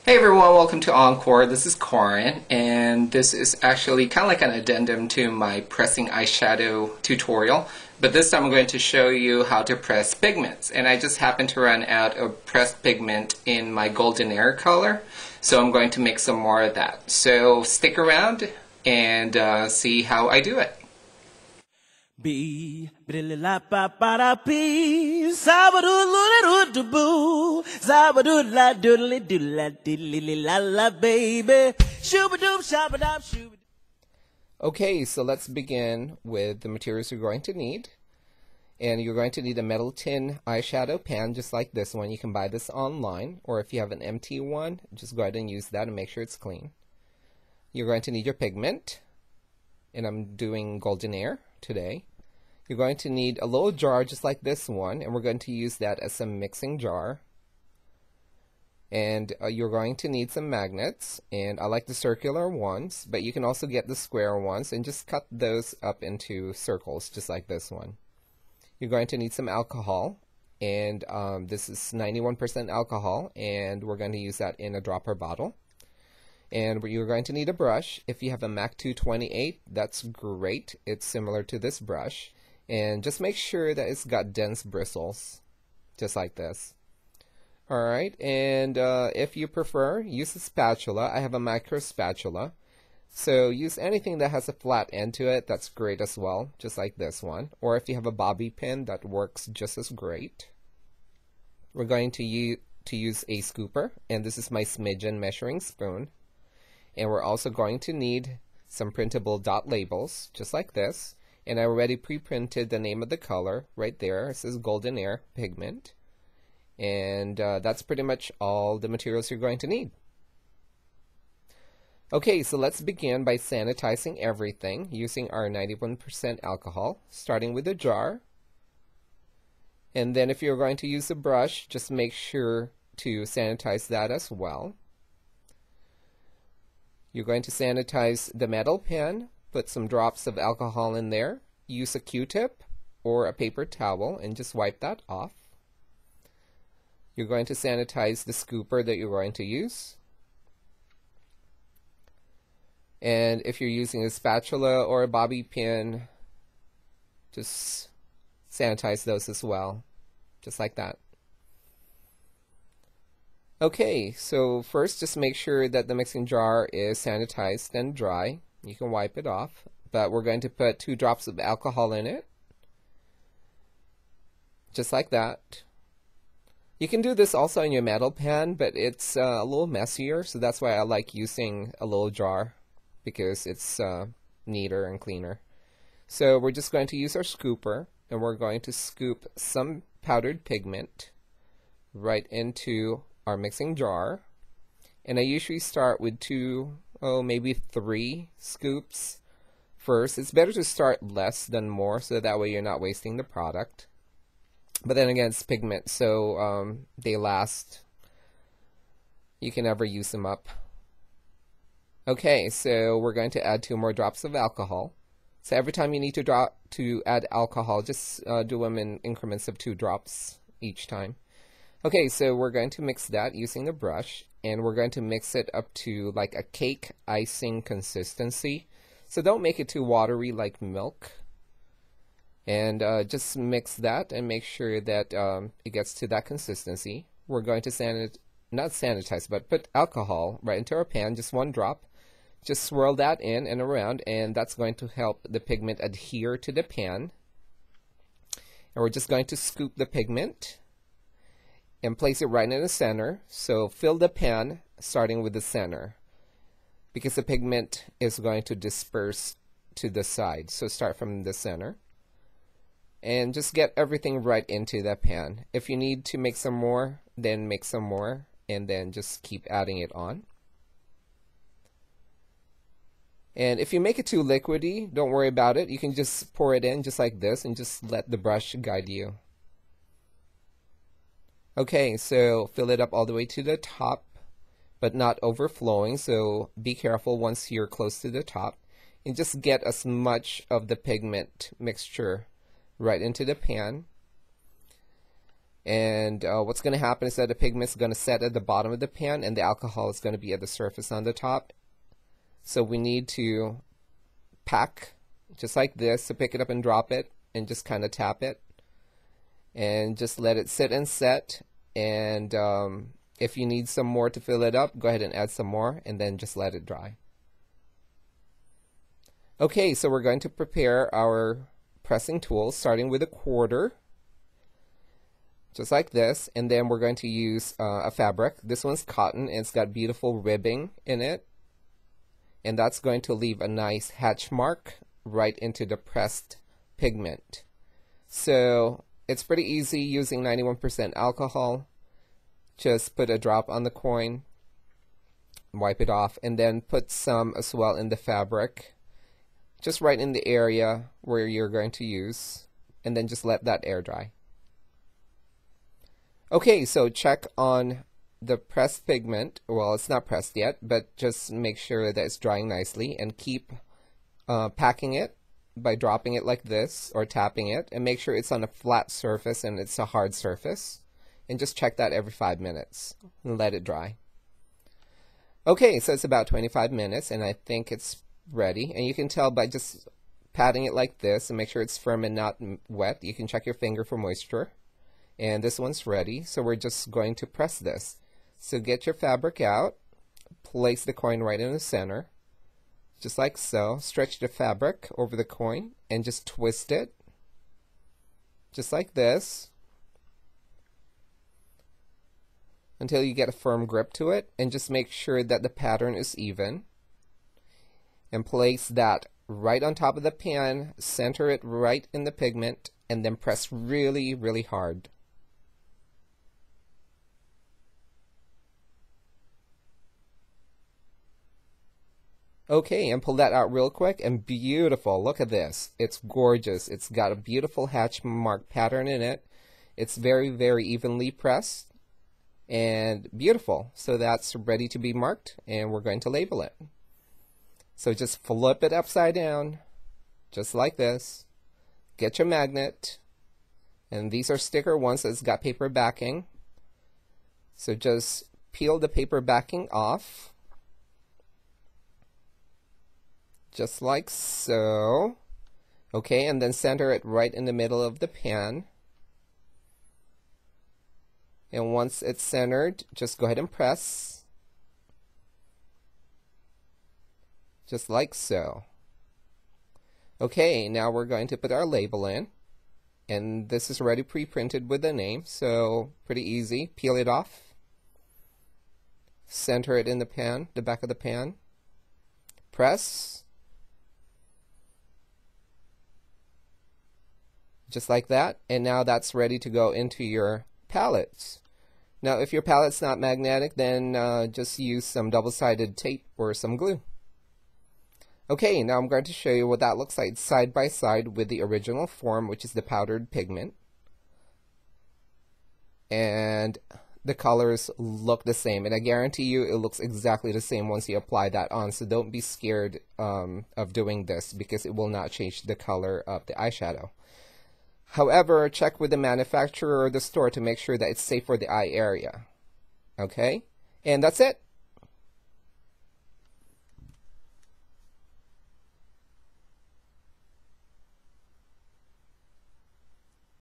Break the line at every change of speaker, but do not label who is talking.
Hey everyone, welcome to Encore. This is Corin, and this is actually kind of like an addendum to my pressing eyeshadow tutorial. But this time I'm going to show you how to press pigments. And I just happened to run out of pressed pigment in my golden air color, so I'm going to make some more of that. So stick around and see how I do it.
B la pa pa da pee sabadoo doo boo sabadoo la doodly doodla diddly la la baby shoobadoop shabadop shoob.
Okay, so let's begin with the materials you're going to need. And you're going to need a metal tin eyeshadow pan just like this one. You can buy this online, or if you have an empty one, just go ahead and use that and make sure it's clean. You're going to need your pigment, and I'm doing golden air today. You're going to need a little jar just like this one, and we're going to use that as a mixing jar. And you're going to need some magnets, and I like the circular ones, but you can also get the square ones and just cut those up into circles just like this one. You're going to need some alcohol, and this is 91% alcohol, and we're going to use that in a dropper bottle. And you're going to need a brush. If you have a MAC 228, that's great. It's similar to this brush. And just make sure that it's got dense bristles, just like this. Alright, and if you prefer, use a spatula. I have a micro spatula. So use anything that has a flat end to it, that's great as well, just like this one. Or if you have a bobby pin, that works just as great. We're going to use a scooper, and this is my smidgen measuring spoon. And we're also going to need some printable dot labels, just like this. And I already pre-printed the name of the color right there. It says Golden Air Pigment. And that's pretty much all the materials you're going to need. Okay, so let's begin by sanitizing everything using our 91% alcohol, starting with the jar. And then if you're going to use a brush, just make sure to sanitize that as well. You're going to sanitize the metal pen. Put some drops of alcohol in there. Use a Q-tip or a paper towel and just wipe that off. You're going to sanitize the scooper that you're going to use. And if you're using a spatula or a bobby pin, just sanitize those as well, just like that. Okay, so first just make sure that the mixing jar is sanitized and dry. You can wipe it off, but we're going to put 2 drops of alcohol in it, just like that. You can do this also in your metal pan, but it's a little messier, so that's why I like using a little jar, because it's neater and cleaner. So we're just going to use our scooper, and we're going to scoop some powdered pigment right into our mixing jar. And I usually start with 2, maybe 3 scoops first. It's better to start less than more, so that way you're not wasting the product. But then again, it's pigment, so they last. You can never use them up. Okay, so we're going to add 2 more drops of alcohol. So every time you need to add alcohol, just do them in increments of 2 drops each time. Okay, so we're going to mix that using a brush, and we're going to mix it up to like a cake icing consistency. So don't make it too watery like milk. And just mix that and make sure that it gets to that consistency. We're going to not sanitize, but put alcohol right into our pan, just 1 drop. Just swirl that in and around, and that's going to help the pigment adhere to the pan. And we're just going to scoop the pigment and place it right in the center. So fill the pan starting with the center, because the pigment is going to disperse to the side. So start from the center and just get everything right into the pan. If you need to make some more, then make some more, and then just keep adding it on. And if you make it too liquidy, don't worry about it. You can just pour it in just like this and just let the brush guide you. Okay, so fill it up all the way to the top, but not overflowing, so be careful once you're close to the top. And just get as much of the pigment mixture right into the pan. And what's going to happen is that the pigment is going to set at the bottom of the pan and the alcohol is going to be at the surface on the top. So we need to pack just like this. So pick it up and drop it and just kind of tap it and just let it sit and set. And if you need some more to fill it up, go ahead and add some more and then just let it dry. Okay, so we're going to prepare our pressing tools, starting with a quarter, just like this, and then we're going to use a fabric. This one's cotton and it's got beautiful ribbing in it, and that's going to leave a nice hatch mark right into the pressed pigment. So it's pretty easy using 91% alcohol. Just put a drop on the coin, wipe it off, and then put some as well in the fabric, just right in the area where you're going to use, and then just let that air dry. Okay, so check on the pressed pigment. Well, it's not pressed yet, but just make sure that it's drying nicely, and keep packing it by dropping it like this or tapping it, and make sure it's on a flat surface and it's a hard surface, and just check that every 5 minutes and let it dry. Okay, so it's about 25 minutes and I think it's ready, and you can tell by just patting it like this and make sure it's firm and not wet. You can check your finger for moisture, and this one's ready. So we're just going to press this. So get your fabric out, place the coin right in the center, just like so. Stretch the fabric over the coin and just twist it, just like this, until you get a firm grip to it, and just make sure that the pattern is even. And place that right on top of the pan, center it right in the pigment, and then press really, really hard. Okay, and pull that out real quick, and beautiful. Look at this. It's gorgeous. It's got a beautiful hatch mark pattern in it. It's very, very evenly pressed and beautiful. So that's ready to be marked, and we're going to label it. So just flip it upside down, just like this. Get your magnet, and these are sticker ones that's got paper backing. So just peel the paper backing off, just like so. Okay, and then center it right in the middle of the pan. And once it's centered, just go ahead and press. Just like so. Okay, now we're going to put our label in, and this is already pre-printed with the name, so pretty easy. Peel it off, center it in the pan, the back of the pan, press, just like that, and now that's ready to go into your palettes. Now if your palette's not magnetic, then just use some double-sided tape or some glue. Okay, now I'm going to show you what that looks like side by side with the original form, which is the powdered pigment. And the colors look the same, and I guarantee you it looks exactly the same once you apply that on, so don't be scared of doing this, because it will not change the color of the eyeshadow. However, check with the manufacturer or the store to make sure that it's safe for the eye area. Okay? And that's it.